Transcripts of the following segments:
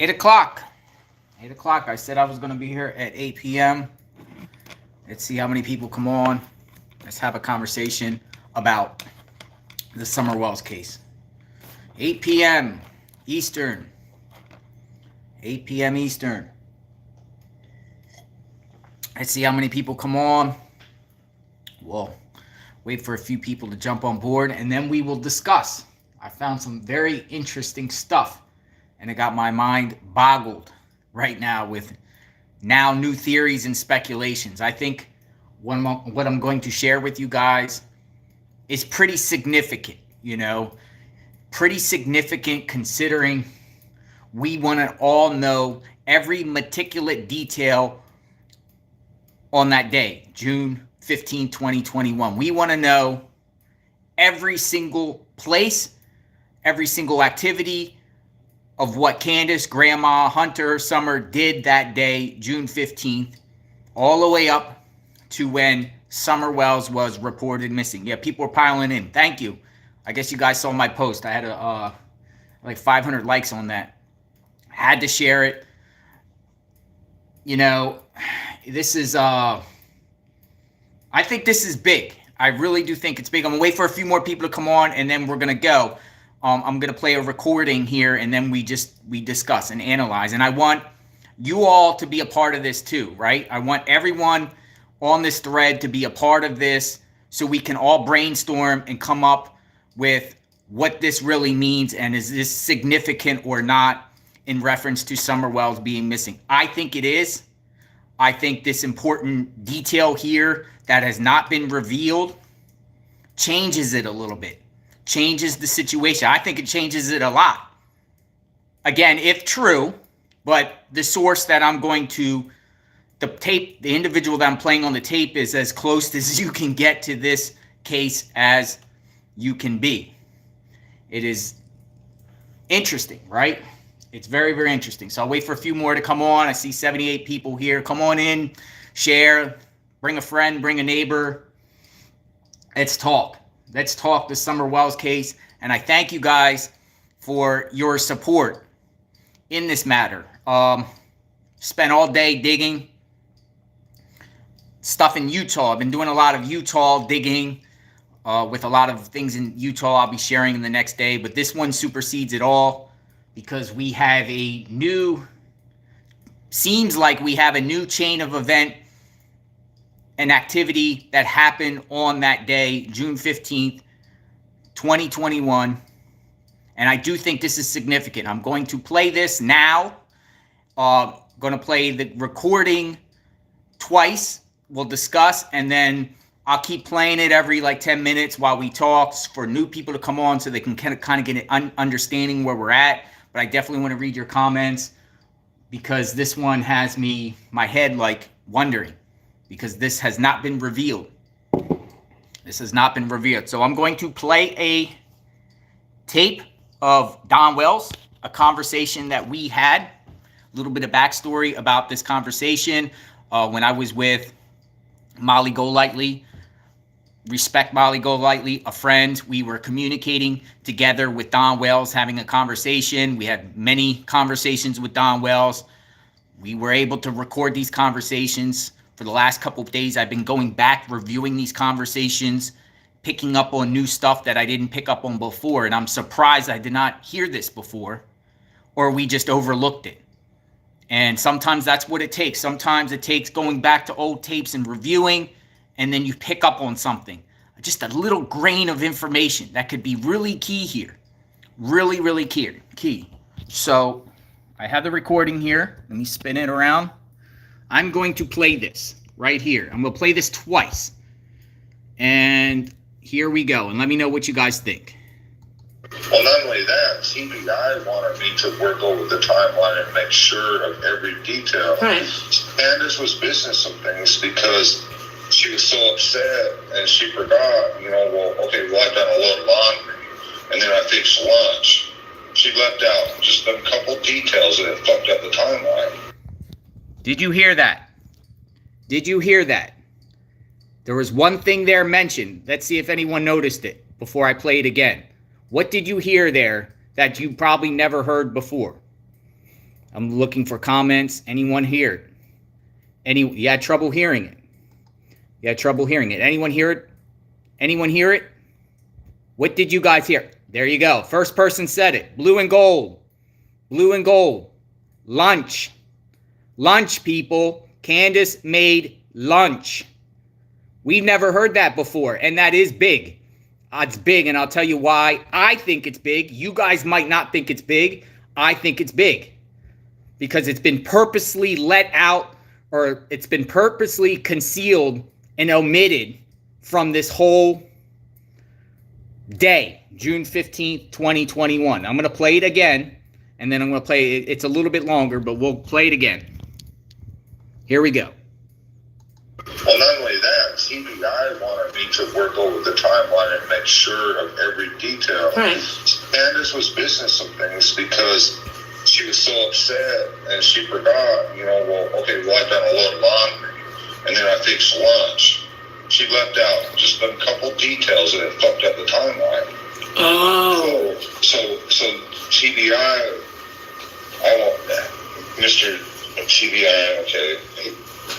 8 o'clock. 8 o'clock. I said I was going to be here at 8 p.m. Let's see how many people come on. Let's have a conversation about the Summerwells case. 8 p.m. Eastern. 8 p.m. Eastern. Let's see how many people come on. We'll wait for a few people to jump on board, and then we will discuss. I found some very interesting stuff, and it got my mind boggled right now with now new theories and speculations. I think what I'm going to share with you guys is pretty significant, pretty significant considering we want to all know every meticulous detail on that day, June 15, 2021. We want to know every single place, every single activity of what Candace, Grandma, Hunter, Summer did that day, June 15th, all the way up to when Summerwells was reported missing. Yeah, people were piling in. Thank you. I guess you guys saw my post. I had like 500 likes on that. Had to share it. This is I think this is big. I really do think it's big. I'm gonna wait for a few more people to come on, and then we're gonna go. I'm gonna play a recording here, and then we discuss and analyze. And I want you all to be a part of this too, right? I want everyone on this thread to be a part of this, so we can all brainstorm and come up with what this really means, and is this significant or not in reference to Summerwells being missing. I think it is. I think this important detail here that has not been revealed changes it a little bit, changes the situation. I think it changes it a lot. Again, if true, but the source that I'm going to, the individual that I'm playing on the tape is as close as you can get to this case as you can be. It is interesting, right? It's very, very interesting. So I'll wait for a few more to come on. I see 78 people here. Come on in, share, bring a friend, bring a neighbor. Let's talk. Let's talk the Summerwells case. And I thank you guys for your support in this matter. Spent all day digging stuff in Utah. I've been doing a lot of Utah digging with a lot of things in Utah I'll be sharing in the next day. But this one supersedes it all, because we have seems like we have a new chain of event and activity that happened on that day, June 15th, 2021. And I do think this is significant. I'm going to play this now. Going to play the recording twice. We'll discuss, and then I'll keep playing it every 10 minutes while we talk for new people to come on so they can kind of get an understanding where we're at. But I definitely want to read your comments, because this one has my head wondering, because this has not been revealed. This has not been revealed. So I'm going to play a tape of Don Wells, a conversation that we had, a little bit of backstory about this conversation when I was with Molly Golightly. Respect Molly Golightly, a friend. We were communicating together with Don Wells, having a conversation. We had many conversations with Don Wells. We were able to record these conversations. For the last couple of days, I've been going back, reviewing these conversations, picking up on new stuff that I didn't pick up on before. And I'm surprised I did not hear this before, or we just overlooked it. And sometimes that's what it takes. Sometimes it takes going back to old tapes and reviewing, and then you pick up on something, just a little grain of information that could be really key here. Really, really key. So I have the recording here. Let me spin it around. I'm going to play this right here. I'm going to play this twice. And here we go. And let me know what you guys think. Well, not only that, CBI wanted me to work over the timeline and make sure of every detail. Right. Candace was missing some things because she was so upset and she forgot, I've done a load of laundry and then I fixed lunch. She left out just a couple details and it fucked up the timeline. Did you hear that? Did you hear that? There was one thing there mentioned. Let's see if anyone noticed it before I play it again. What did you hear there that you probably never heard before? I'm looking for comments. Anyone hear it? You had trouble hearing it? You had trouble hearing it. Anyone hear it? Anyone hear it? What did you guys hear? There you go. First person said it. Blue and gold. Blue and gold. Lunch. Lunch, people. Candace made lunch. We've never heard that before, and that is big. It's big, and I'll tell you why I think it's big. You guys might not think it's big. I think it's big because it's been purposely let out, or it's been purposely concealed and omitted from this whole day, June 15th, 2021. I'm going to play it again, and then I'm going to play it. It's a little bit longer, but we'll play it again. Here we go. Well, not only that, TBI wanted me to work over the timeline and make sure of every detail. Right. Candace was missing some things because she was so upset and she forgot, well, I've done a load of laundry and then I fixed lunch. She left out just a couple details and it fucked up the timeline. Oh. So TBI, Mr. TBI, okay,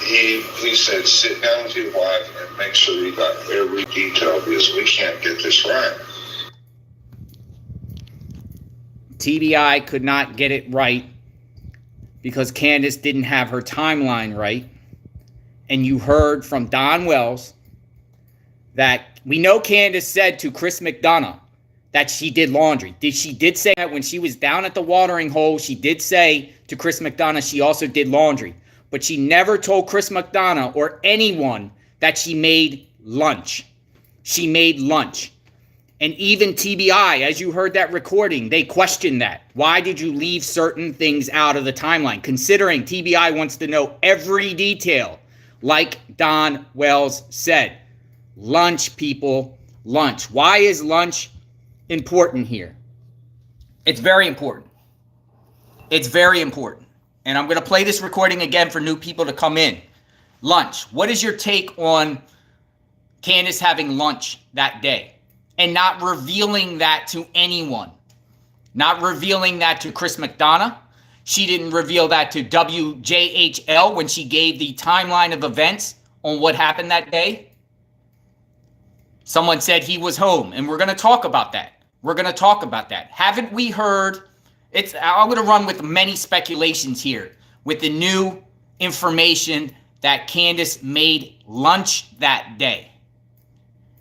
he said, sit down with your wife and make sure you got every detail because we can't get this right. TBI could not get it right because Candace didn't have her timeline right. And you heard from Don Wells that we know Candace said to Chris McDonough that she did laundry. She did say that when she was down at the watering hole, she did say to Chris McDonough she also did laundry. But she never told Chris McDonough or anyone that she made lunch. She made lunch. And even TBI, as you heard that recording, they questioned that. Why did you leave certain things out of the timeline? Considering TBI wants to know every detail, like Don Wells said. Lunch, people, lunch. Why is lunch important here? It's very important. It's very important. And I'm going to play this recording again for new people to come in. Lunch. What is your take on Candace having lunch that day and not revealing that to anyone? Not revealing that to Chris McDonough. She didn't reveal that to WJHL when she gave the timeline of events on what happened that day. Someone said he was home, and we're going to talk about that. We're going to talk about that. Haven't we heard? I'm going to run with many speculations here with the new information that Candace made lunch that day.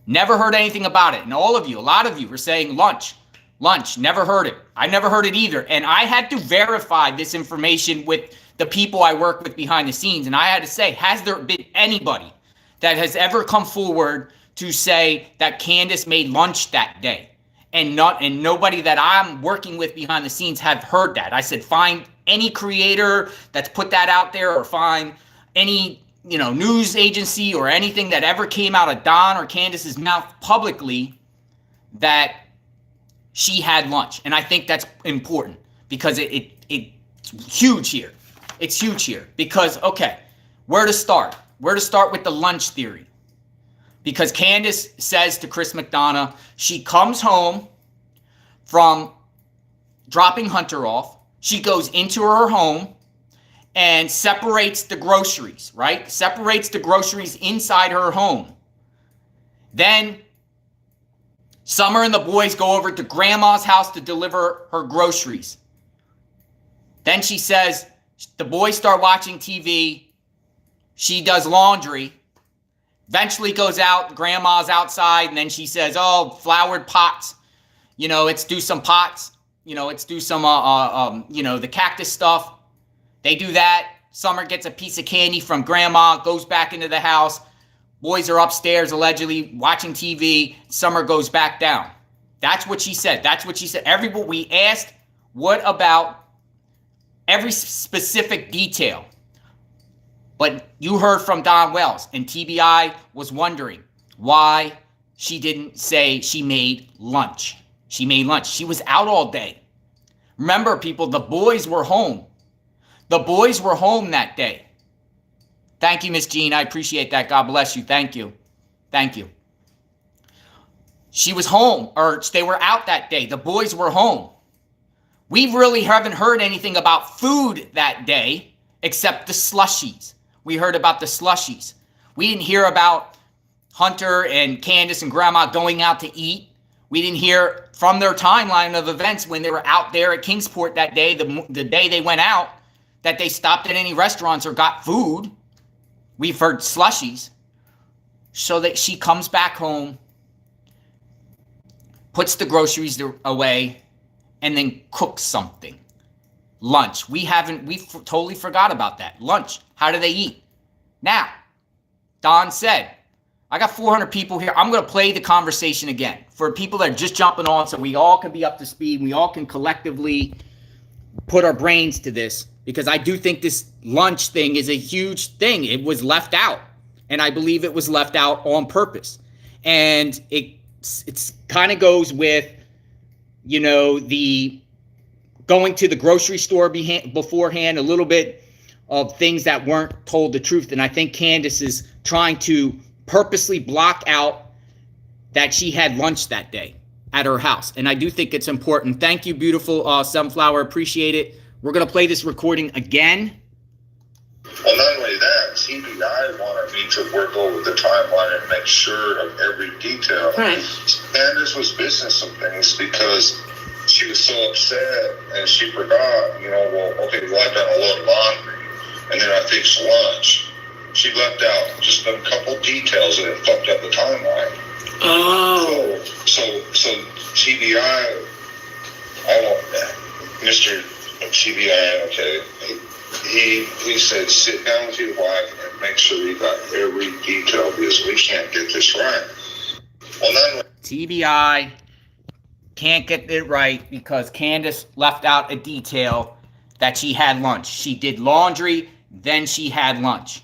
Never heard anything about it. And all of you, a lot of you were saying lunch, never heard it. I never heard it either. And I had to verify this information with the people I work with behind the scenes. And I had to say, has there been anybody that has ever come forward to say that Candace made lunch that day? And nobody that I'm working with behind the scenes have heard that. I said, find any creator that's put that out there, or find any, news agency or anything that ever came out of Don or Candace's mouth publicly that she had lunch. And I think that's important because it's huge here. It's huge here because, where to start? Where to start with the lunch theory? Because Candace says to Chris McDonough, she comes home from dropping Hunter off. She goes into her home and separates the groceries, right? Separates the groceries inside her home. Then Summer and the boys go over to Grandma's house to deliver her groceries. Then she says the boys start watching TV. She does laundry. Eventually goes out, Grandma's outside, and then she says, flowered pots. Let's do some pots. Let's do some, the cactus stuff. They do that. Summer gets a piece of candy from Grandma, goes back into the house. Boys are upstairs, allegedly, watching TV. Summer goes back down. That's what she said. Everybody, we asked, what about every specific detail? But you heard from Don Wells, and TBI was wondering why she didn't say she made lunch. She made lunch. She was out all day. Remember, people, the boys were home. The boys were home that day. Thank you, Miss Jean. I appreciate that. God bless you. Thank you. Thank you. She was home, or they were out that day. The boys were home. We really haven't heard anything about food that day except the slushies. We heard about the slushies. We didn't hear about Hunter and Candace and Grandma going out to eat. We didn't hear from their timeline of events when they were out there at Kingsport that day, the day they went out, that they stopped at any restaurants or got food. We've heard slushies. So that she comes back home, puts the groceries away, and then cooks something. Lunch. We totally forgot about that. Lunch. How do they eat? Now, Don said, I got 400 people here. I'm going to play the conversation again for people that are just jumping on so we all can be up to speed. We all can collectively put our brains to this, because I do think this lunch thing is a huge thing. It was left out, and I believe it was left out on purpose. And it's kind of goes with, you know, the going to the grocery store beforehand, a little bit of things that weren't told the truth. And I think Candace is trying to purposely block out that she had lunch that day at her house. And I do think it's important. Thank you, beautiful Sunflower. Appreciate it. We're going to play this recording again. Well, not only that, TBI wanted me to work over the timeline and make sure of every detail. Right. Candace was missing some things because she was so upset and she forgot, you know, well, okay, well, I've done a load of laundry and then I fixed lunch. She left out just a couple details and it fucked up the timeline. Oh. So TBI, Mr. TBI, okay, he said, sit down with your wife and make sure you got every detail because we can't get this right. Well, not TBI can't get it right because Candace left out a detail that she had lunch. She did laundry, then she had lunch.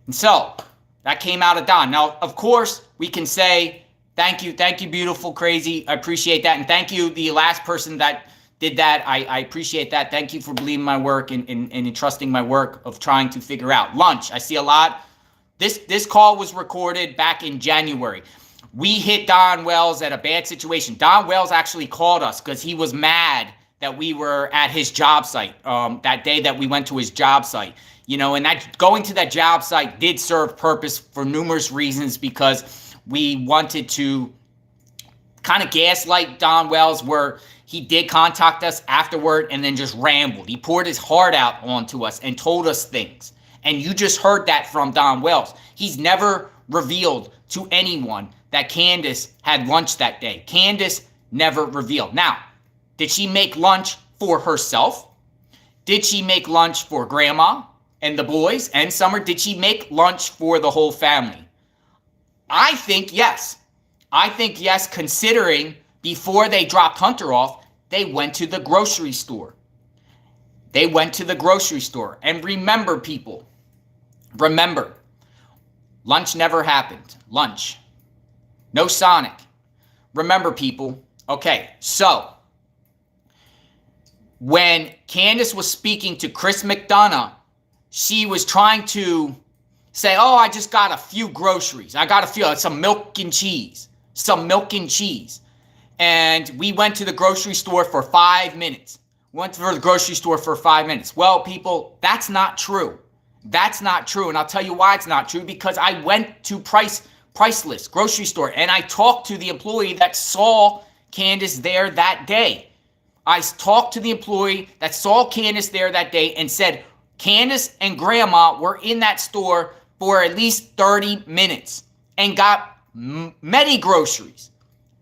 And so that came out of Don. Now, of course, we can say, thank you, beautiful, crazy. I appreciate that. And thank you, the last person that did that. I appreciate that. Thank you for believing my work and entrusting my work of trying to figure out lunch. I see a lot. This call was recorded back in January. We hit Don Wells at a bad situation. Don Wells actually called us because he was mad that we were at his job site that day that we went to his job site. You know, and that going to that job site did serve purpose for numerous reasons, because we wanted to kind of gaslight Don Wells, where he did contact us afterward and then just rambled. He poured his heart out onto us and told us things. And you just heard that from Don Wells. He's never revealed to anyone that Candace had lunch that day. Candace never revealed. Now, did she make lunch for herself? Did she make lunch for Grandma and the boys and Summer? Did she make lunch for the whole family? I think yes. I think yes, considering before they dropped Hunter off, they went to the grocery store. They went to the grocery store. And remember, people, remember, lunch never happened. Lunch. No Sonic. Remember, people. Okay, so when Candace was speaking to Chris McDonough, she was trying to say, oh, I just got a few groceries. I got a few, some milk and cheese. Some milk and cheese. And we went to the grocery store for 5 minutes. Went to the grocery store for 5 minutes. Well, people, that's not true. That's not true. And I'll tell you why it's not true. Because I went to Priceless grocery store and I talked to the employee that saw Candace there that day. I talked to the employee that saw Candace there that day and said, Candace and Grandma were in that store for at least 30 minutes and got many groceries.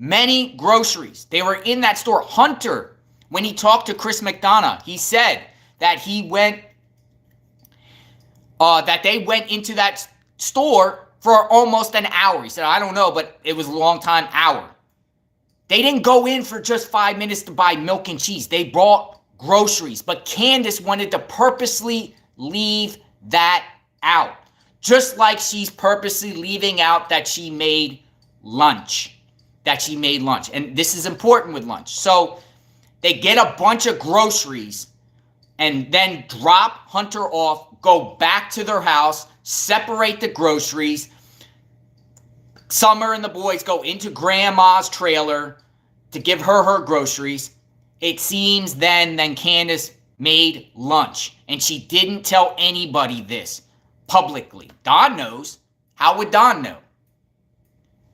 Many groceries. They were in that store. Hunter, when he talked to Chris McDonough, he said that he went, that they went into that store for almost an hour. He said, I don't know, but it was a long time, hour. They didn't go in for just 5 minutes to buy milk and cheese. They brought groceries. But Candace wanted to purposely leave that out. Just like she's purposely leaving out that she made lunch. And this is important with lunch. So they get a bunch of groceries and then drop Hunter off, go back to their house, separate the groceries. Summer and the boys go into Grandma's trailer to give her groceries. it seems then Candace made lunch. And she didn't tell anybody this publicly. Don knows. How would Don know?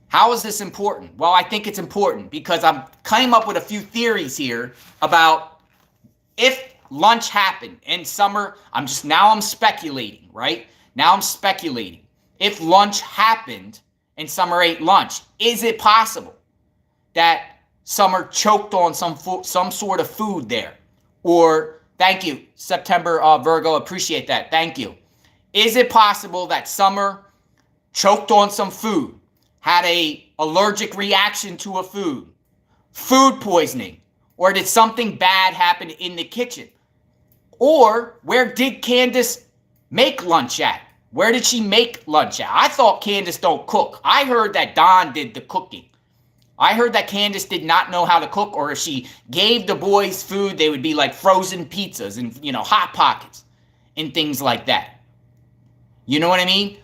How is this important? Well, I think it's important because I'm came up with a few theories here about if lunch happened in Summer. I'm speculating, right? Now I'm speculating. If lunch happened and Summer ate lunch, is it possible that Summer choked on some sort of food there? Or, thank you, September Virgo, appreciate that. Thank you. Is it possible that Summer choked on some food, had a allergic reaction to a food poisoning, or did something bad happen in the kitchen? Or where did Candace make lunch at? Where did she make lunch at? I thought Candace don't cook. I heard that Don did the cooking. I heard that Candace did not know how to cook, or if she gave the boys food, they would be like frozen pizzas and, Hot Pockets and things like that. You know what I mean?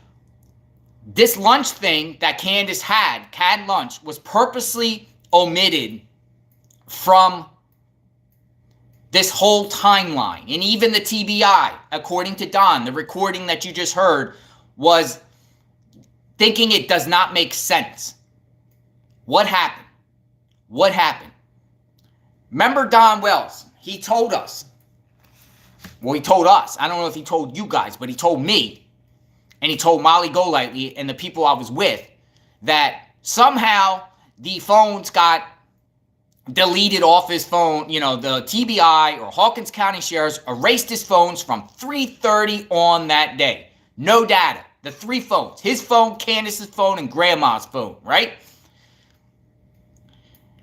This lunch thing that Candace had lunch, was purposely omitted from this whole timeline. And even the TBI, according to Don, the recording that you just heard, was thinking it does not make sense. What happened? What happened? Remember Don Wells? He told us. Well, he told us. I don't know if he told you guys, but he told me. And he told Molly Golightly and the people I was with that somehow the phones got deleted off his phone. The TBI or Hawkins County Sheriff's erased his phones from 3:30 on that day. No data. The 3 phones. His phone, Candace's phone, and Grandma's phone, right?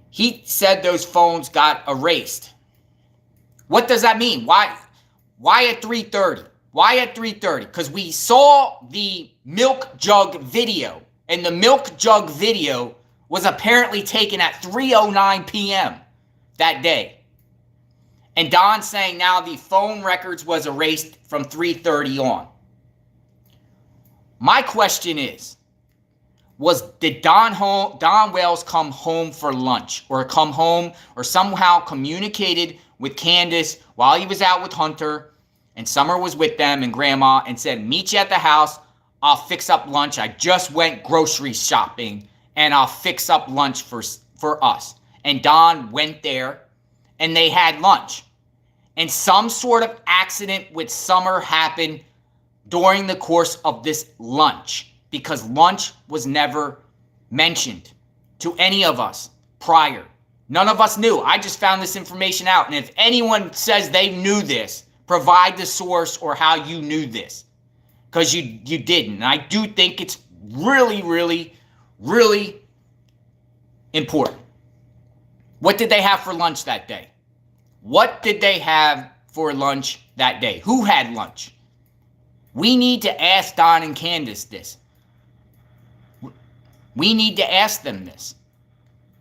He said those phones got erased. What does that mean? Why at 3:30? Why at 3:30? Because we saw the milk jug video, and the milk jug video was apparently taken at 3:09 p.m. that day. And Don saying now the phone records was erased from 3:30 on. My question is, did Don Wells come home for lunch, or come home, or somehow communicated with Candace while he was out with Hunter, and Summer was with them and Grandma, and said, meet you at the house, I'll fix up lunch, I just went grocery shopping, and I'll fix up lunch for us. And Don went there, and they had lunch. And some sort of accident with Summer happened during the course of this lunch, because lunch was never mentioned to any of us prior. None of us knew. I just found this information out. And if anyone says they knew this, provide the source or how you knew this, because you didn't. And I do think it's really, really, really important. What did they have for lunch that day? What did they have for lunch that day? Who had lunch? We need to ask Don and Candace this. We need to ask them this,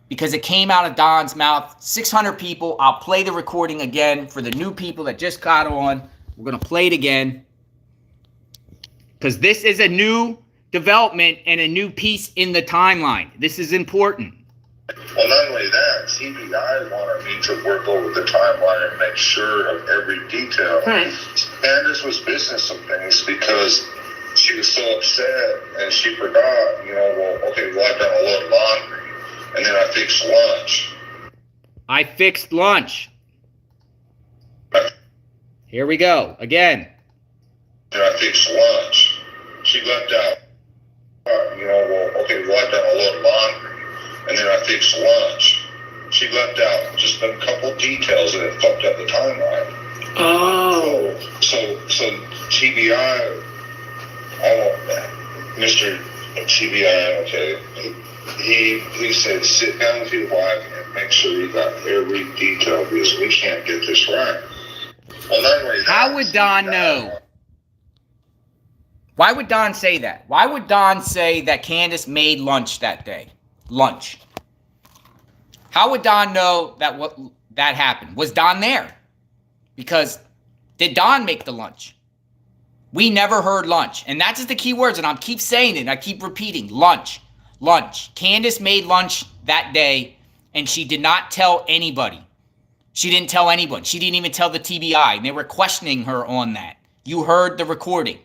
because it came out of Don's mouth. 600 people. I'll play the recording again for the new people that just got on. We're going to play it again, because this is a new development and a new piece in the timeline. This is important. Well, not only that, TBI wanted me to work over the timeline and make sure of every detail. Right. Candace was missing some things because she was so upset and she forgot, I've done a load of laundry and then I fixed lunch. I fixed lunch. Here we go again. And I fixed lunch. She left out, I've done a load of laundry and then I fixed lunch. She left out just a couple details and it fucked up the timeline. Oh. So TBI, Mr. TBI, okay, he said, sit down with your wife and make sure you got every detail, because we can't get this right. Well, not only that, how would Don know? Why would Don say that? Why would Don say that Candace made lunch that day? Lunch. How would Don know that happened? Was Don there? Because did Don make the lunch? We never heard lunch. And that's just the key words, and I keep saying it, and I keep repeating. Lunch. Lunch. Candace made lunch that day, and she did not tell anybody. She didn't tell anyone. She didn't even tell the TBI. And they were questioning her on that. You heard the recording.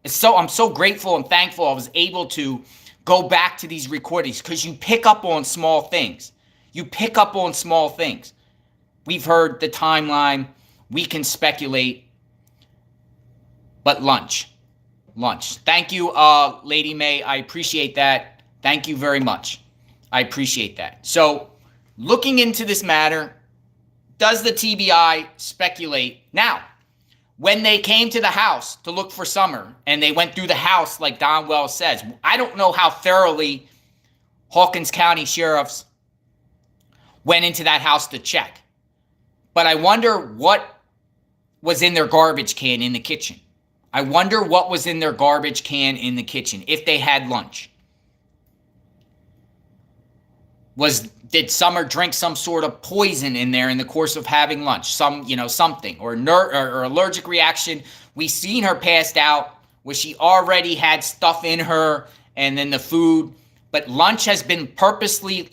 I'm so grateful and thankful I was able to go back to these recordings because you pick up on small things. You pick up on small things. We've heard the timeline. We can speculate. But lunch. Thank you, Lady May. I appreciate that. Thank you very much. I appreciate that. So, looking into this matter, does the TBI speculate? Now, when they came to the house to look for Summer, and they went through the house like Don Wells says, I don't know how thoroughly Hawkins County sheriffs went into that house to check. But I wonder what was in their garbage can in the kitchen. I wonder what was in their garbage can in the kitchen, if they had lunch. Did Summer drink some sort of poison in there in the course of having lunch? Something, or allergic reaction. We seen her passed out where she already had stuff in her and then the food. But lunch has been purposely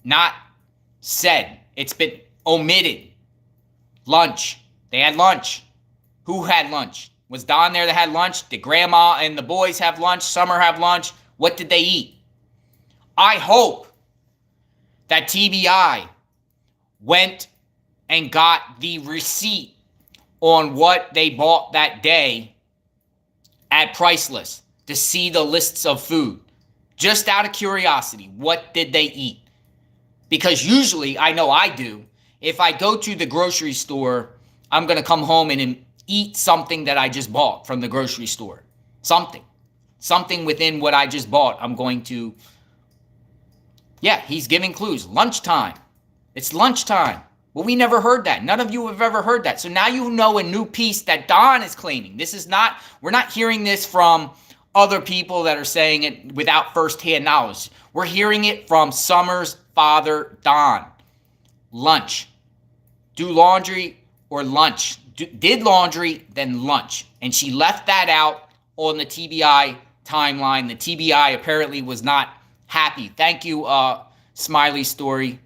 not said. It's been omitted. Lunch. They had lunch. Who had lunch? Was Don there that had lunch? Did Grandma and the boys have lunch? Summer have lunch? What did they eat? I hope that TBI went and got the receipt on what they bought that day at Priceless to see the lists of food. Just out of curiosity, what did they eat? Because usually, I know I do, if I go to the grocery store, I'm going to come home and eat something that I just bought from the grocery store. Something within what I just bought, I'm going to. Yeah, he's giving clues. Lunchtime. It's lunchtime. Well, we never heard that. None of you have ever heard that. So now you know a new piece that Don is claiming. We're not hearing this from other people that are saying it without firsthand knowledge. We're hearing it from Summer's father, Don. Lunch. Do laundry or lunch. Did laundry, then lunch. And she left that out on the TBI timeline. The TBI apparently was not happy. Thank you, Smiley Story.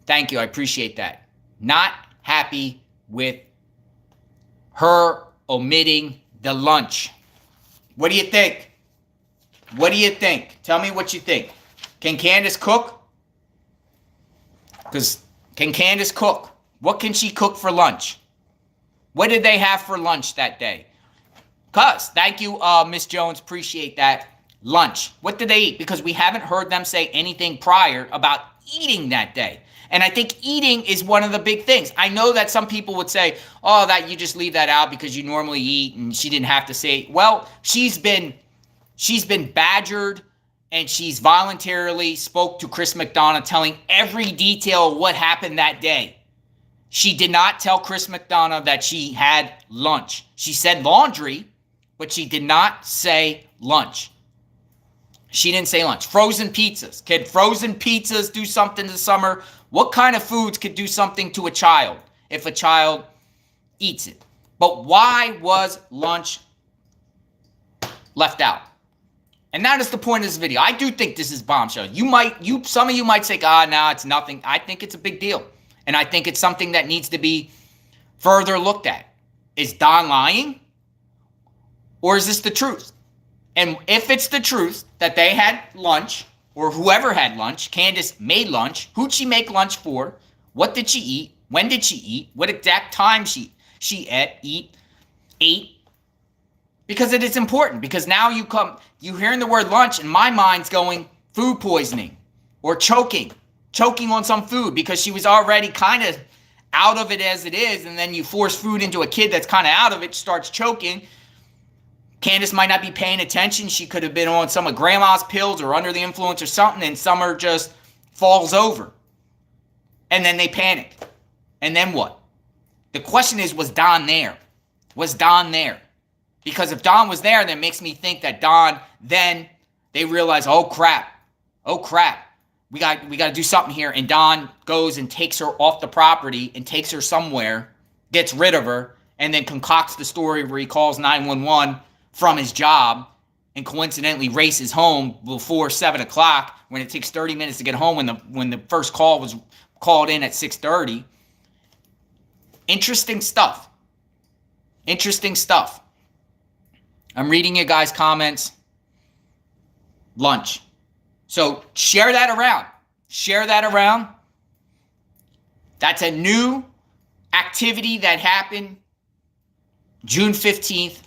Thank you. I appreciate that. Not happy with her omitting the lunch. What do you think? What do you think? Tell me what you think. Can Candace cook? Can Candace cook? What can she cook for lunch? What did they have for lunch that day? Thank you, Miss Jones. Appreciate that. Lunch. What did they eat? Because we haven't heard them say anything prior about eating that day. And I think eating is one of the big things. I know that some people would say, oh, that you just leave that out because you normally eat and she didn't have to say. Well, she's been badgered and she's voluntarily spoke to Chris McDonough telling every detail of what happened that day. She did not tell Chris McDonough that she had lunch. She said laundry, but she did not say lunch. She didn't say lunch. Frozen pizzas. Could frozen pizzas do something to Summer? What kind of foods could do something to a child if a child eats it? But why was lunch left out? And that is the point of this video. I do think this is Bombshell. Some of you might say, no, it's nothing. I think it's a big deal. And I think it's something that needs to be further looked at. Is Don lying? Or is this the truth? And if it's the truth that they had lunch, or whoever had lunch, Candace made lunch, who'd she make lunch for? What did she eat? When did she eat? What exact time she ate? Because it is important. Because now you hearing the word lunch, and my mind's going food poisoning or choking on some food because she was already kind of out of it as it is, and then you force food into a kid that's kind of out of it, starts choking. Candace might not be paying attention. She could have been on some of Grandma's pills or under the influence or something, and Summer just falls over. And then they panic. And then what? The question is, was Don there? Was Don there? Because if Don was there, that makes me think that Don, then they realize, oh crap, we got to do something here. And Don goes and takes her off the property and takes her somewhere, gets rid of her, and then concocts the story where he calls 911 from his job and coincidentally races home before 7 o'clock when it takes 30 minutes to get home when the first call was called in at 6:30. Interesting stuff. Interesting stuff. I'm reading you guys' comments. Lunch. So share that around. Share that around. That's a new activity that happened June 15th,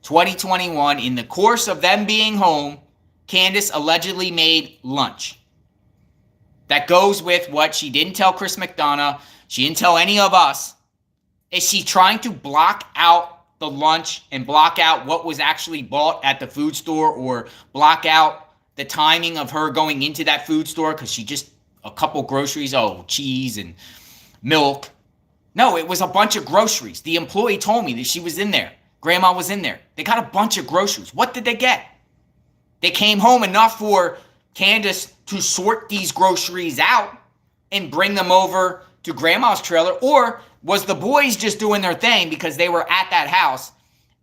2021. In the course of them being home, Candace allegedly made lunch. That goes with what she didn't tell Chris McDonough. She didn't tell any of us. Is she trying to block out the lunch and block out what was actually bought at the food store, or block out the timing of her going into that food store because she just a couple groceries, cheese and milk. No, it was a bunch of groceries. The employee told me that she was in there. Grandma was in there. They got a bunch of groceries. What did they get? They came home enough for Candace to sort these groceries out and bring them over to Grandma's trailer, or was the boys just doing their thing because they were at that house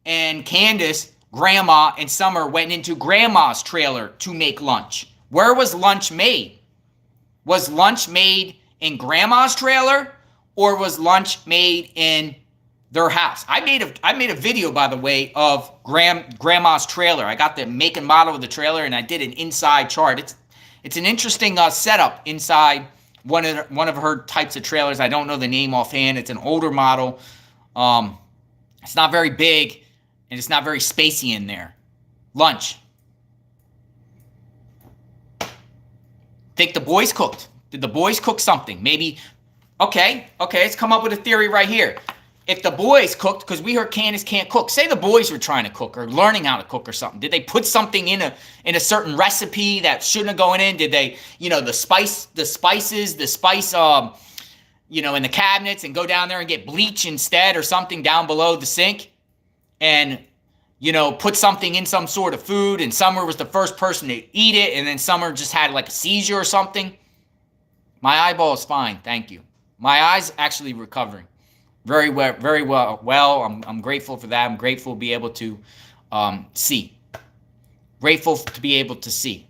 and Candace, Grandma, and Summer went into Grandma's trailer to make lunch? Where was lunch made? Was lunch made in Grandma's trailer, or was lunch made in their house? I made a video, by the way, of Grandma's trailer. I got the make and model of the trailer, and I did an inside chart. It's an interesting setup inside one of her types of trailers. I don't know the name offhand. It's an older model. It's not very big, and it's not very spacey in there. Lunch. Think the boys cooked. Did the boys cook something? Maybe. Okay, let's come up with a theory right here. If the boys cooked, because we heard Candace can't cook. Say the boys were trying to cook or learning how to cook or something. Did they put something in a certain recipe that shouldn't have gone in? Did they, the spice, in the cabinets, and go down there and get bleach instead or something down below the sink, and put something in some sort of food, and Summer was the first person to eat it, and then Summer just had like a seizure or something? My eyeball is fine, thank you. My eye's actually recovering. Very well, very well. Well, I'm grateful for that. I'm grateful to be able to see. Grateful to be able to see.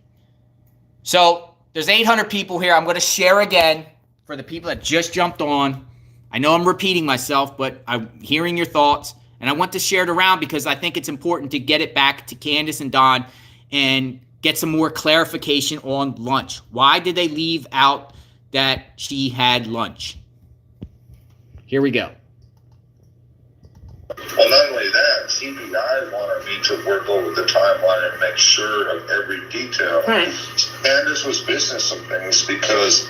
So there's 800 people here. I'm going to share again for the people that just jumped on. I know I'm repeating myself, but I'm hearing your thoughts, and I want to share it around because I think it's important to get it back to Candace and Don and get some more clarification on lunch. Why did they leave out that she had lunch? Here we go. Well, not only that, CBI wanted me to work over the timeline and make sure of every detail. Candace was missing some things because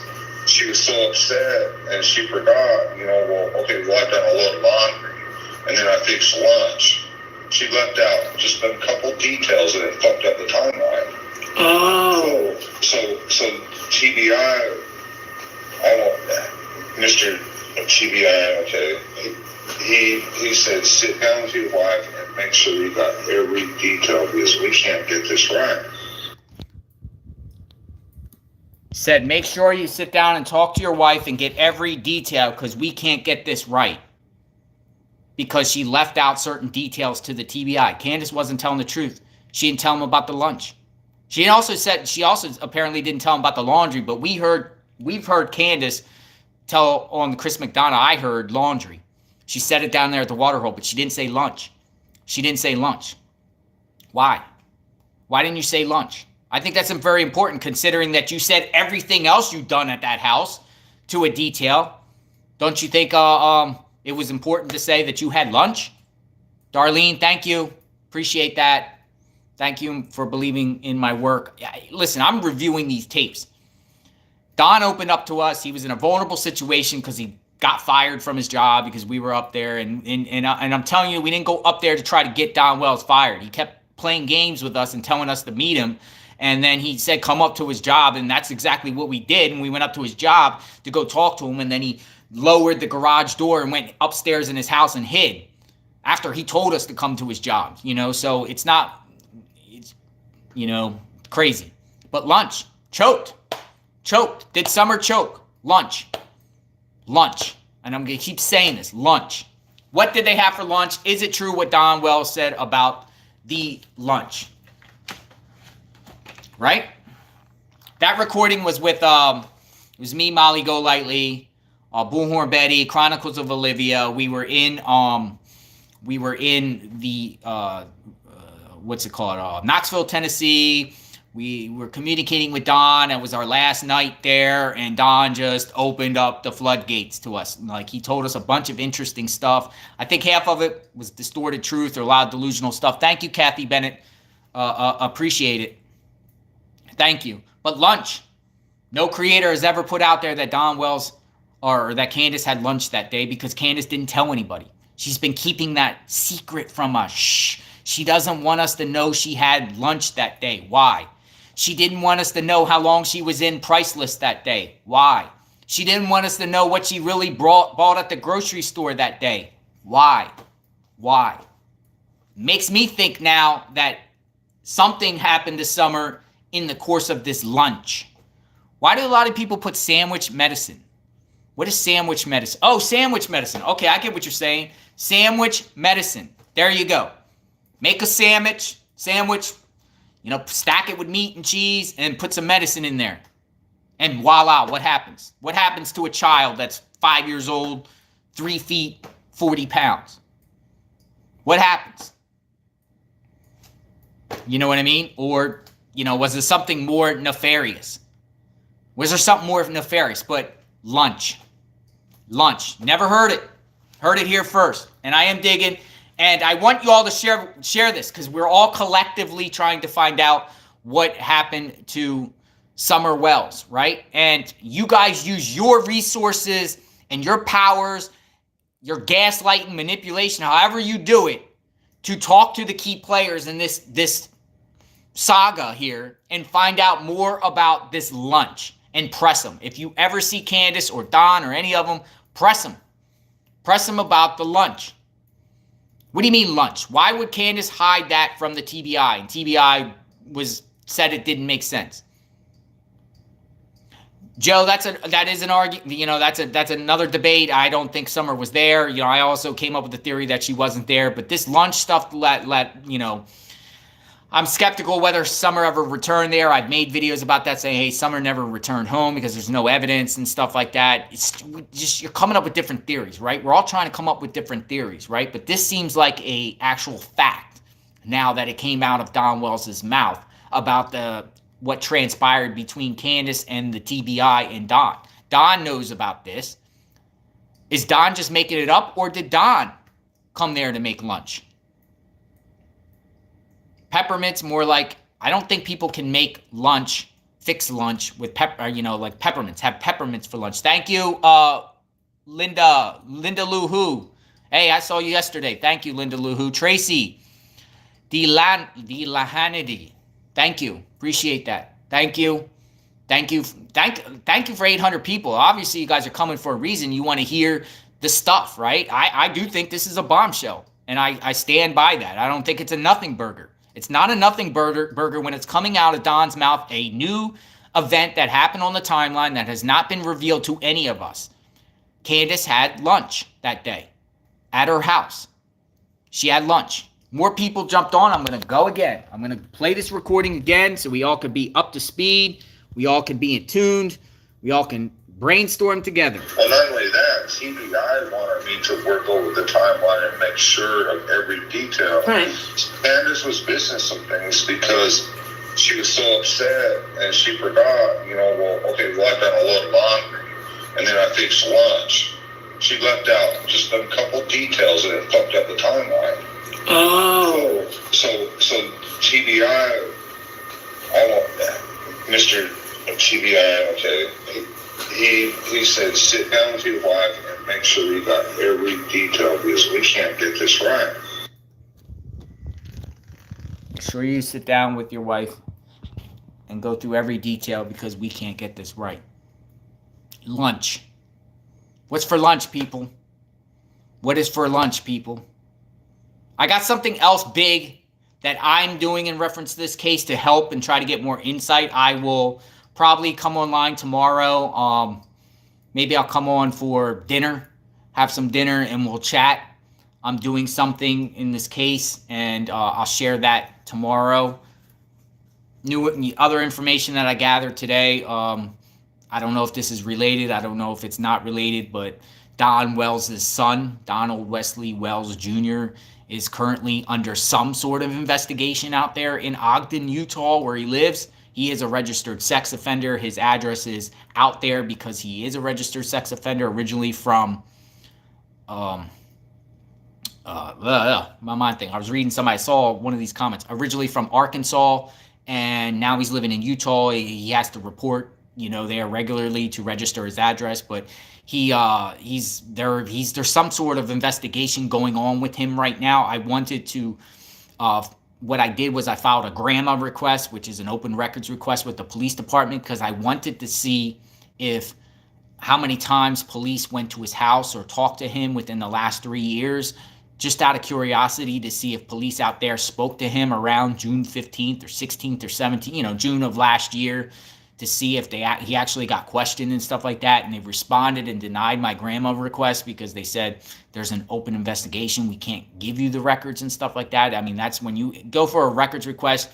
she was so upset and she forgot, well, I've done a load of laundry and then I fixed lunch. She left out just a couple details and it fucked up the timeline. Oh. So TBI, Mr. TBI, okay, he said, sit down with your wife and make sure you got every detail because we can't get this right. Said, make sure you sit down and talk to your wife and get every detail because we can't get this right. Because she left out certain details to the TBI. Candace wasn't telling the truth. She didn't tell him about the lunch. She also apparently didn't tell him about the laundry, but we've heard Candace tell on Chris McDonough, I heard laundry. She said it down there at the water hole, but she didn't say lunch. She didn't say lunch. Why? Why didn't you say lunch? I think that's very important considering that you said everything else you've done at that house to a detail. Don't you think it was important to say that you had lunch? Darlene, thank you. Appreciate that. Thank you for believing in my work. Listen, I'm reviewing these tapes. Don opened up to us. He was in a vulnerable situation because he got fired from his job because we were up there. And I'm telling you, we didn't go up there to try to get Don Wells fired. He kept playing games with us and telling us to meet him. And then he said, come up to his job. And that's exactly what we did. And we went up to his job to go talk to him. And then he lowered the garage door and went upstairs in his house and hid after he told us to come to his job. So it's crazy. But lunch, choked. Did Summer choke? Lunch. And I'm going to keep saying this, lunch. What did they have for lunch? Is it true what Don Wells said about the lunch? Right? That recording was with, it was me, Molly Golightly, Bullhorn Betty, Chronicles of Olivia. We were in the what's it called? Knoxville, Tennessee. We were communicating with Don. It was our last night there, and Don just opened up the floodgates to us. Like, he told us a bunch of interesting stuff. I think half of it was distorted truth or a lot of delusional stuff. Thank you, Kathy Bennett. Appreciate it. Thank you. But lunch. No creator has ever put out there that Don Wells or that Candace had lunch that day, because Candace didn't tell anybody. She's been keeping that secret from us. Shh. She doesn't want us to know she had lunch that day. Why? She didn't want us to know how long she was in Priceless that day. Why? She didn't want us to know what she really bought at the grocery store that day. Why? Why? Makes me think now that something happened this summer in the course of this lunch. Why do a lot of people put sandwich medicine? What is sandwich medicine? Oh, sandwich medicine. Okay, I get what you're saying. Sandwich medicine. There you go. Make a sandwich, stack it with meat and cheese and put some medicine in there. And voila, what happens? What happens to a child that's 5 years old, 3 feet, 40 pounds? What happens? You know what I mean? Or, was there something more nefarious? Was there something more nefarious? But lunch. Never heard it. Heard it here first. And I am digging. And I want you all to share this, because we're all collectively trying to find out what happened to Summerwells, right? And you guys use your resources and your powers, your gaslighting, manipulation, however you do it, to talk to the key players in this saga here and find out more about this lunch and press them. If you ever see Candace or Don or any of them, press them. Press them about the lunch. What do you mean lunch? Why would Candace hide that from the TBI? And TBI said it didn't make sense. Joe, that is an argument. That's another debate. I don't think Summer was there. I also came up with the theory that she wasn't there. But this lunch stuff, I'm skeptical whether Summer ever returned there. I've made videos about that saying, hey, Summer never returned home because there's no evidence and stuff like that. It's just, you're coming up with different theories, right? We're all trying to come up with different theories, right? But this seems like a actual fact now that it came out of Don Wells' mouth about what transpired between Candace and the TBI and Don. Don knows about this. Is Don just making it up, or did Don come there to make lunch? Peppermints, more like, I don't think people can make lunch, fix lunch with like peppermints. Have peppermints for lunch. Thank you, Linda Lou Who. Hey, I saw you yesterday. Thank you, Linda Lou Who. Tracy Lahanity. Thank you. Appreciate that. Thank you. Thank you for 800 people. Obviously, you guys are coming for a reason. You want to hear the stuff, right? I do think this is a bombshell, and I stand by that. I don't think it's a nothing burger. It's not a nothing burger when it's coming out of Don's mouth, a new event that happened on the timeline that has not been revealed to any of us. Candace had lunch that day at her house. She had lunch. More people jumped on. I'm going to go again. I'm going to play this recording again so we all could be up to speed. We all can be in tuned. We all can brainstorm together. Well, not only that, TBI wanted me to work over the timeline and make sure of every detail. Right. Candace was missing some things because she was so upset and she forgot, I've done a load of laundry and then I fixed lunch. She left out just a couple details and it fucked up the timeline. Oh. So TBI, Mr. TBI, okay, he said, sit down with your wife and make sure you got every detail because we can't get this right. Make sure you sit down with your wife and go through every detail because we can't get this right. Lunch. What's for lunch, people? What is for lunch, people? I got something else big that I'm doing in reference to this case to help and try to get more insight. I will probably come online tomorrow. Maybe I'll come on for dinner, have some dinner, and we'll chat. I'm doing something in this case, and I'll share that tomorrow. Other information that I gathered today. I don't know if this is related. I don't know if it's not related, but Don Wells' son, Donald Wesley Wells Jr., is currently under some sort of investigation out there in Ogden, Utah, where he lives. He is a registered sex offender. His address is out there because he is a registered sex offender, originally from my mind thing. I was reading somebody, I saw one of these comments, originally from Arkansas, and now he's living in Utah. He has to report, there regularly to register his address, but there's some sort of investigation going on with him right now. I wanted to, what I did was I filed a grandma request, which is an open records request with the police department, because I wanted to see how many times police went to his house or talked to him within the last 3 years, just out of curiosity to see if police out there spoke to him around June 15th or 16th or 17th, June of last year, to see if he actually got questioned and stuff like that. And they responded and denied my grandma request because they said there's an open investigation. We can't give you the records and stuff like that. I mean, that's when you go for a records request.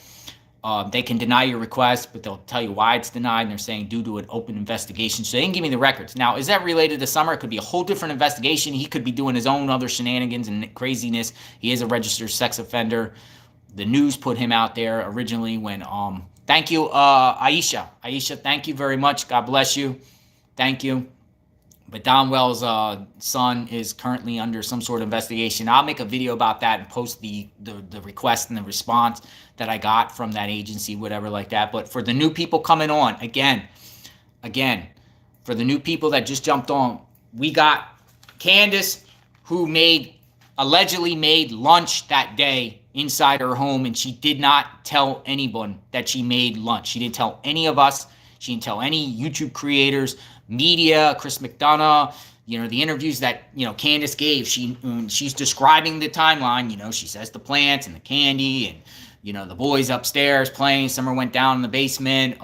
They can deny your request, but they'll tell you why it's denied, and they're saying due to an open investigation. So they didn't give me the records. Now, is that related to Summer? It could be a whole different investigation. He could be doing his own other shenanigans and craziness. He is a registered sex offender. The news put him out there originally when, thank you, Aisha. Aisha, thank you very much. God bless you. Thank you. But Don Wells' son is currently under some sort of investigation. I'll make a video about that and post the request and the response that I got from that agency, whatever like that. But for the new people coming on, again, for the new people that just jumped on, we got Candace, who allegedly made lunch that day inside her home, and she did not tell anyone that she made lunch. She didn't tell any of us. She didn't tell any YouTube creators, media, Chris McDonough, the interviews that, Candace gave. She's describing the timeline. She says the plants and the candy and, the boys upstairs playing. Summer went down in the basement,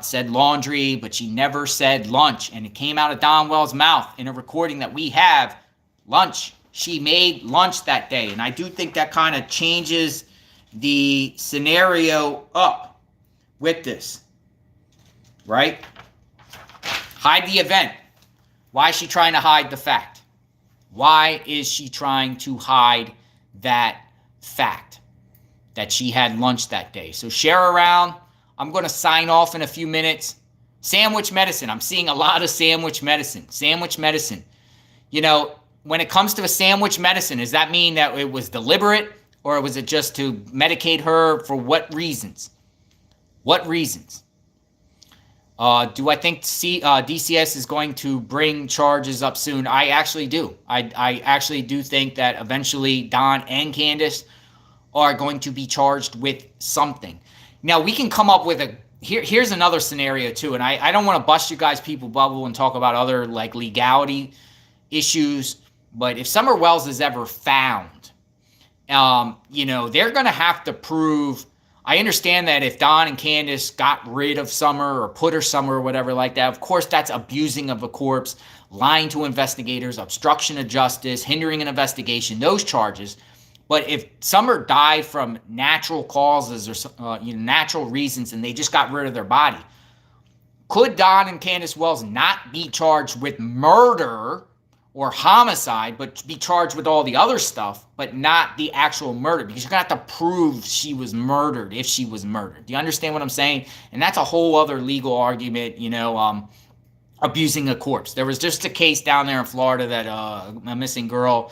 said laundry, but she never said lunch. And it came out of Don Wells' mouth in a recording that we have, lunch. She made lunch that day. And I do think that kind of changes the scenario up with this, right? Hide the event. Why is she trying to hide the fact? Why is she trying to hide that fact that she had lunch that day? So share around. I'm going to sign off in a few minutes. Sandwich medicine. I'm seeing a lot of sandwich medicine. Sandwich medicine. When it comes to a sandwich medicine, does that mean that it was deliberate, or was it just to medicate her for what reasons? What reasons? Do I think DCS is going to bring charges up soon? I actually do. I actually do think that eventually Don and Candace are going to be charged with something. Now, we can come up with here's another scenario too, and I don't want to bust you guys' people bubble and talk about other legality issues, but if Summerwells is ever found, they're going to have to prove. I understand that if Don and Candace got rid of Summer or put her somewhere or whatever like that, of course that's abusing of a corpse, lying to investigators, obstruction of justice, hindering an investigation, those charges. But if Summer died from natural causes or natural reasons and they just got rid of their body, could Don and Candace Wells not be charged with murder or homicide, but be charged with all the other stuff, but not the actual murder? Because you're going to have to prove she was murdered if she was murdered. Do you understand what I'm saying? And that's a whole other legal argument, abusing a corpse. There was just a case down there in Florida that a missing girl,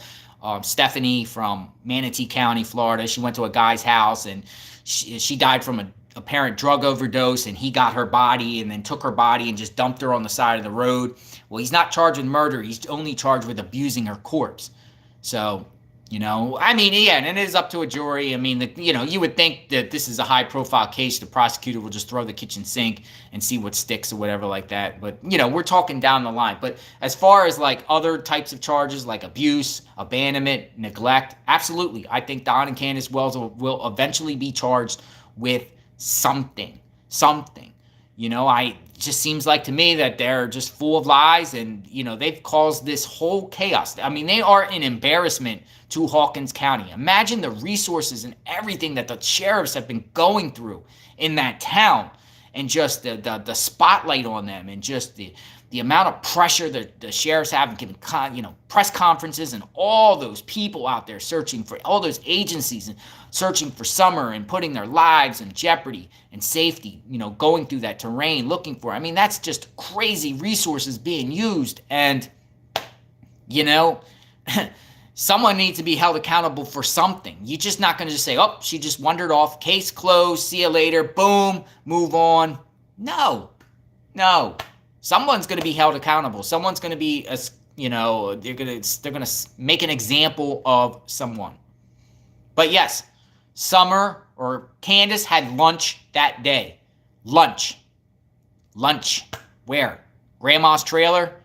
Stephanie from Manatee County, Florida, she went to a guy's house and she died from a apparent drug overdose, and he got her body and then took her body and just dumped her on the side of the road. Well, he's not charged with murder. He's only charged with abusing her corpse. So, and it is up to a jury. You would think that this is a high-profile case. The prosecutor will just throw the kitchen sink and see what sticks or whatever like that. But, we're talking down the line. But as far as, other types of charges like abuse, abandonment, neglect, absolutely. I think Don and Candace Wells will eventually be charged with something. It just seems like to me that they're just full of lies, and they've caused this whole chaos. They are an embarrassment to Hawkins County. Imagine the resources and everything that the sheriffs have been going through in that town, and just the spotlight on them, and just the amount of pressure that the sheriffs have giving, press conferences, and all those people out there searching for, all those agencies and searching for Summer and putting their lives in jeopardy and safety, going through that terrain looking for. I mean, that's just crazy resources being used. And, someone needs to be held accountable for something. You're just not going to just say, oh, she just wandered off, case closed, see you later, boom, move on. No. Someone's going to be held accountable. Someone's going to be, they're going to make an example of someone. But yes, Summer or Candace had lunch that day. Lunch. Where? Grandma's trailer?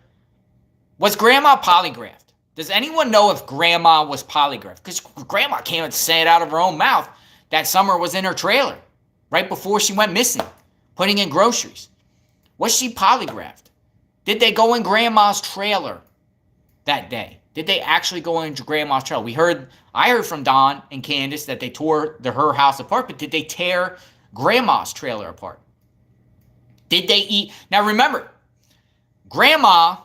Was Grandma polygraphed? Does anyone know if Grandma was polygraphed? Because Grandma can't say it out of her own mouth that Summer was in her trailer right before she went missing, putting in groceries. Was she polygraphed? Did they go in Grandma's trailer that day? Did they actually go into Grandma's trailer? I heard from Don and Candace that they tore her house apart, but did they tear Grandma's trailer apart? Did they eat? Now remember, Grandma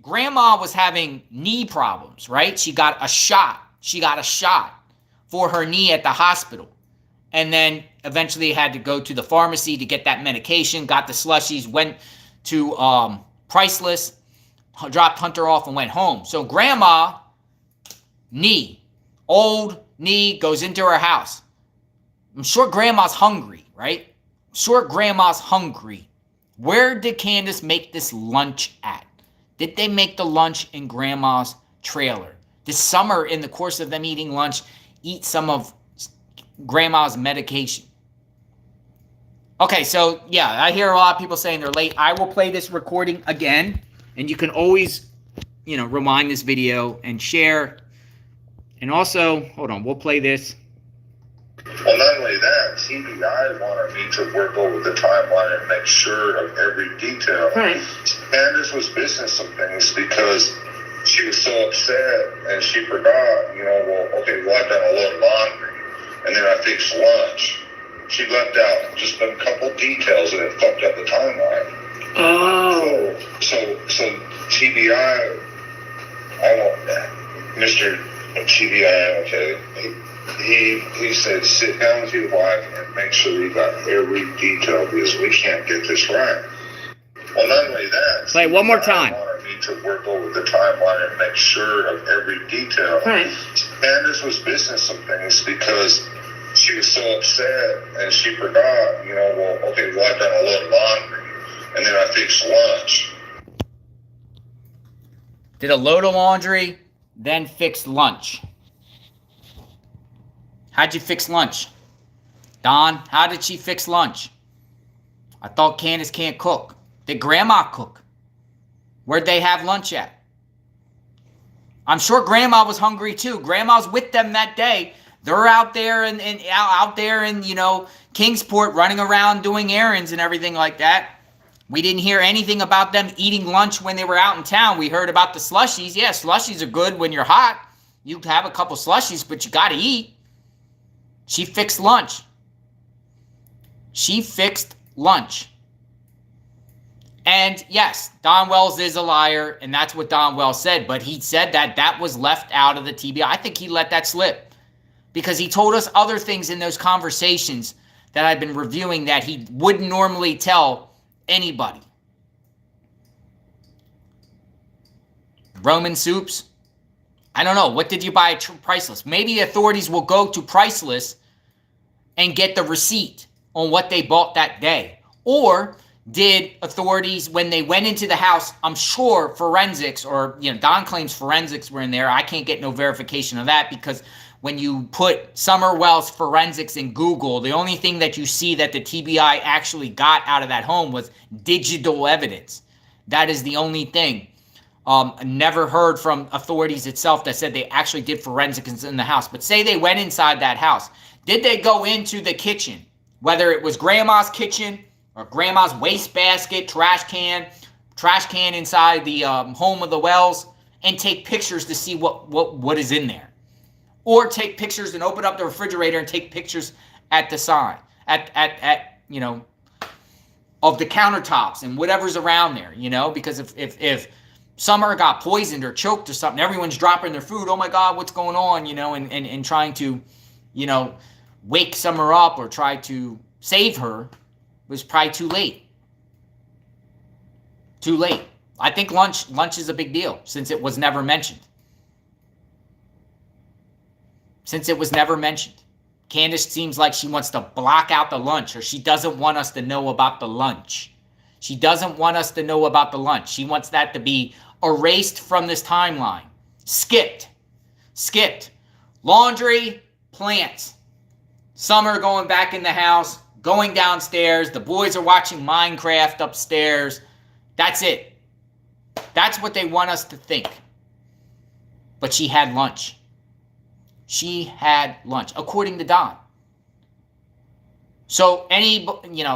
was having knee problems, right? She got a shot for her knee at the hospital. And then eventually had to go to the pharmacy to get that medication, got the slushies, went to Priceless, dropped Hunter off and went home. So Grandma, old knee, goes into her house. I'm sure Grandma's hungry, right? Where did Candace make this lunch at? Did they make the lunch in Grandma's trailer? Did Summer, in the course of them eating lunch, eat some of Grandma's medication? Okay, so yeah, I hear a lot of people saying they're late. I will play this recording again, and you can always, rewind this video and share. And also, hold on, we'll play this. Well, not only that, TBI wanted me to work over the timeline and make sure of every detail. Right. Candace was missing some things because she was so upset and she forgot, I've done a load of laundry and then I fixed lunch. She left out just a couple details and it fucked up the timeline. Oh. So TBI, Mr. TBI, okay, he said, sit down with your wife and make sure you got every detail because we can't get this right. Well, not only that, play one more time. Wanted me to work over the timeline and make sure of every detail. Right. Candace was missing some things because she was so upset and she forgot, I've done a load of laundry and then I fixed lunch. Did a load of laundry, then fixed lunch. How'd you fix lunch? Don, how did she fix lunch? I thought Candace can't cook. Did Grandma cook? Where'd they have lunch at? I'm sure Grandma was hungry too. Grandma's with them that day. They're out there in Kingsport running around doing errands and everything like that. We didn't hear anything about them eating lunch when they were out in town. We heard about the slushies. Yeah, slushies are good when you're hot. You have a couple slushies, but you got to eat. She fixed lunch. And yes, Don Wells is a liar, and that's what Don Wells said. But he said that was left out of the TBI. I think he let that slip because he told us other things in those conversations that I've been reviewing that he wouldn't normally tell anybody. Roman soups. I don't know. What did you buy at Priceless? Maybe authorities will go to Priceless and get the receipt on what they bought that day. Or did authorities, when they went into the house, I'm sure forensics or, Don claims forensics were in there. I can't get no verification of that because when you put Summerwells forensics in Google, the only thing that you see that the TBI actually got out of that home was digital evidence. That is the only thing. Never heard from authorities itself that said they actually did forensics in the house. But say they went inside that house. Did they go into the kitchen? Whether it was Grandma's kitchen or Grandma's wastebasket, trash can inside the home of the Wells, and take pictures to see what is in there. Or take pictures and open up the refrigerator and take pictures at the sign. of the countertops and whatever's around there, because if Summer got poisoned or choked or something, everyone's dropping their food. Oh my God, what's going on? And trying to, wake Summer up or try to save her was probably too late. Too late. I think lunch is a big deal since it was never mentioned. Candace seems like she wants to block out the lunch, or she doesn't want us to know about the lunch. She doesn't want us to know about the lunch. She wants that to be erased from this timeline. Skipped. Laundry, plants. Summer going back in the house, going downstairs. The boys are watching Minecraft upstairs. That's it. That's what they want us to think. But she had lunch. According to Don. So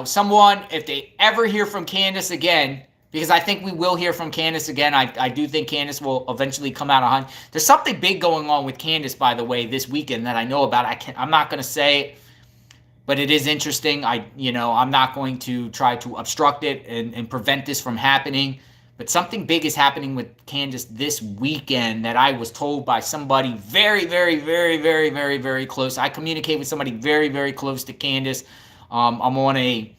someone, if they ever hear from Candace again, because I think we will hear from Candace again. I do think Candace will eventually come out on. There's something big going on with Candace, by the way, this weekend that I know about. I'm not going to say it, but it is interesting. I'm not going to try to obstruct it and prevent this from happening. But something big is happening with Candace this weekend that I was told by somebody very, very, very, very, very, very close. I communicate with somebody very, very close to Candace. I'm on a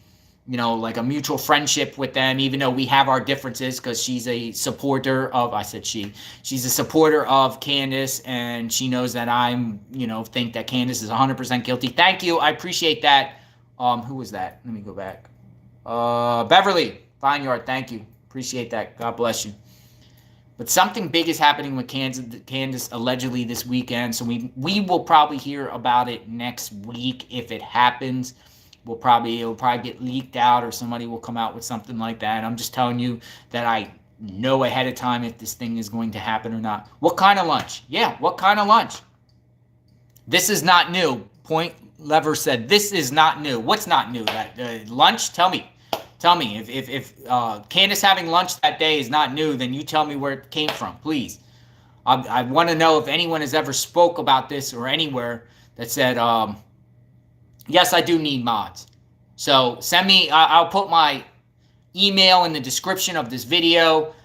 mutual friendship with them, even though we have our differences, because she's a supporter of, she's a supporter of Candace, and she knows that I'm, think that Candace is 100% guilty. Thank you. I appreciate that. Who was that? Let me go back. Beverly Vineyard. Thank you. Appreciate that. God bless you. But something big is happening with Candace allegedly this weekend. So we will probably hear about it next week if it happens. It'll probably get leaked out, or somebody will come out with something like that. I'm just telling you that I know ahead of time if this thing is going to happen or not. What kind of lunch? Yeah, what kind of lunch? This is not new. Point Lever said this is not new. What's not new? That lunch? Tell me. If Candace having lunch that day is not new, then you tell me where it came from, please. I want to know if anyone has ever spoke about this or anywhere that said, yes, I do need mods. So send me, I'll put my email in the description of this video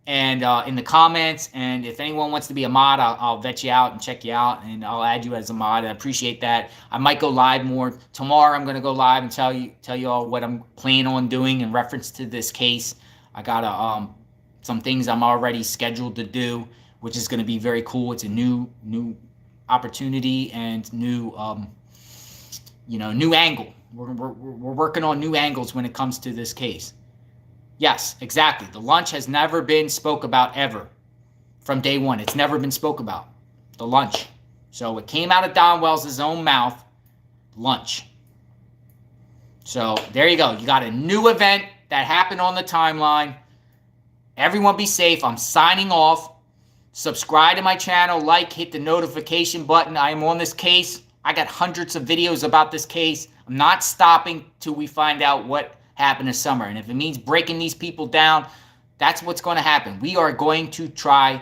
and in the comments. And if anyone wants to be a mod, I'll vet you out and check you out, and I'll add you as a mod. I appreciate that. I might go live more tomorrow. I'm going to go live and tell you all what I'm planning on doing in reference to this case. I got some things I'm already scheduled to do, which is going to be very cool. It's a new opportunity and new angle. We're working on new angles when it comes to this case. Yes, exactly. The lunch has never been spoke about ever from day one. It's never been spoke about, the lunch. So it came out of Don Wells' own mouth, lunch. So there you go. You got a new event that happened on the timeline. Everyone be safe. I'm signing off. Subscribe to my channel, hit the notification button. I am on this case. I got hundreds of videos about this case. I'm not stopping till we find out what happened to Summer. And if it means breaking these people down, that's what's going to happen. We are going to try.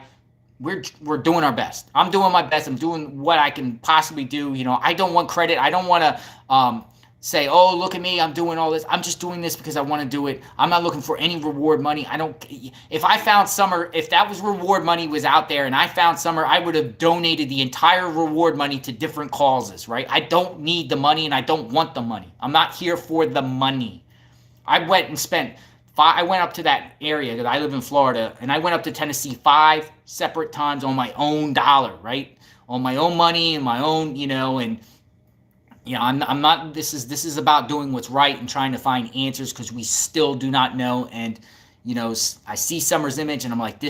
We're doing our best. I'm doing my best. I'm doing what I can possibly do. I don't want credit. I don't want to say, oh, look at me, I'm doing all this. I'm just doing this because I want to do it. I'm not looking for any reward money. If I found Summer, if that was reward money was out there and I found Summer, I would have donated the entire reward money to different causes, right? I don't need the money and I don't want the money. I'm not here for the money. I went up to that area because I live in Florida, and I went up to Tennessee 5 separate times on my own dollar, right? On my own money and my own, I'm not, this is about doing what's right and trying to find answers because we still do not know. And, I see Summer's image and I'm like,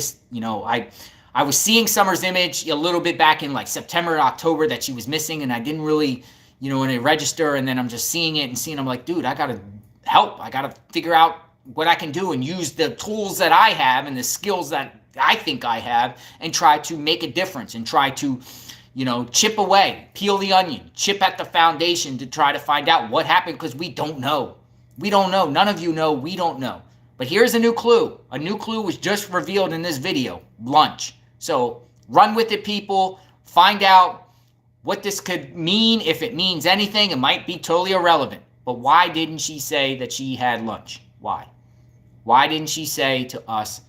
I was seeing Summer's image a little bit back in like September and October that she was missing, and I didn't really, when I register, and then I'm just seeing it and seeing, I'm like, dude, I got to help. I got to figure out what I can do and use the tools that I have and the skills that I think I have and try to make a difference and try to, chip away, peel the onion, chip at the foundation to try to find out what happened, because we don't know. We don't know. None of you know. We don't know. But here's a new clue. A new clue was just revealed in this video. Lunch. So run with it, people. Find out what this could mean. If it means anything, it might be totally irrelevant. But why didn't she say that she had lunch? Why? Why didn't she say to us,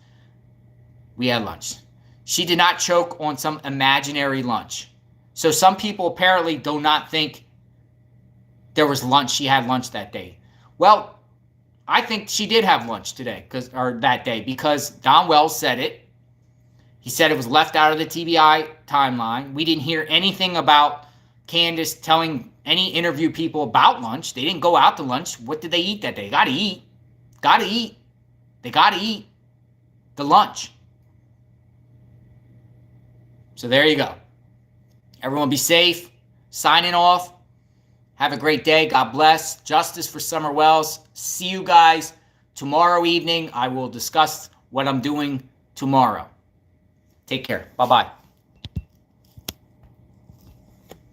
we had lunch? She did not choke on some imaginary lunch. So some people apparently do not think there was lunch. She had lunch that day. Well, I think she did have lunch today, or that day, because Don Wells said it. He said it was left out of the TBI timeline. We didn't hear anything about Candace telling any interview people about lunch. They didn't go out to lunch. What did they eat that day? Got to eat. Got to eat. They got to eat the lunch. So there you go. Everyone be safe. Signing off. Have a great day. God bless. Justice for Summerwells. See you guys tomorrow evening. I will discuss what I'm doing tomorrow. Take care. Bye-bye.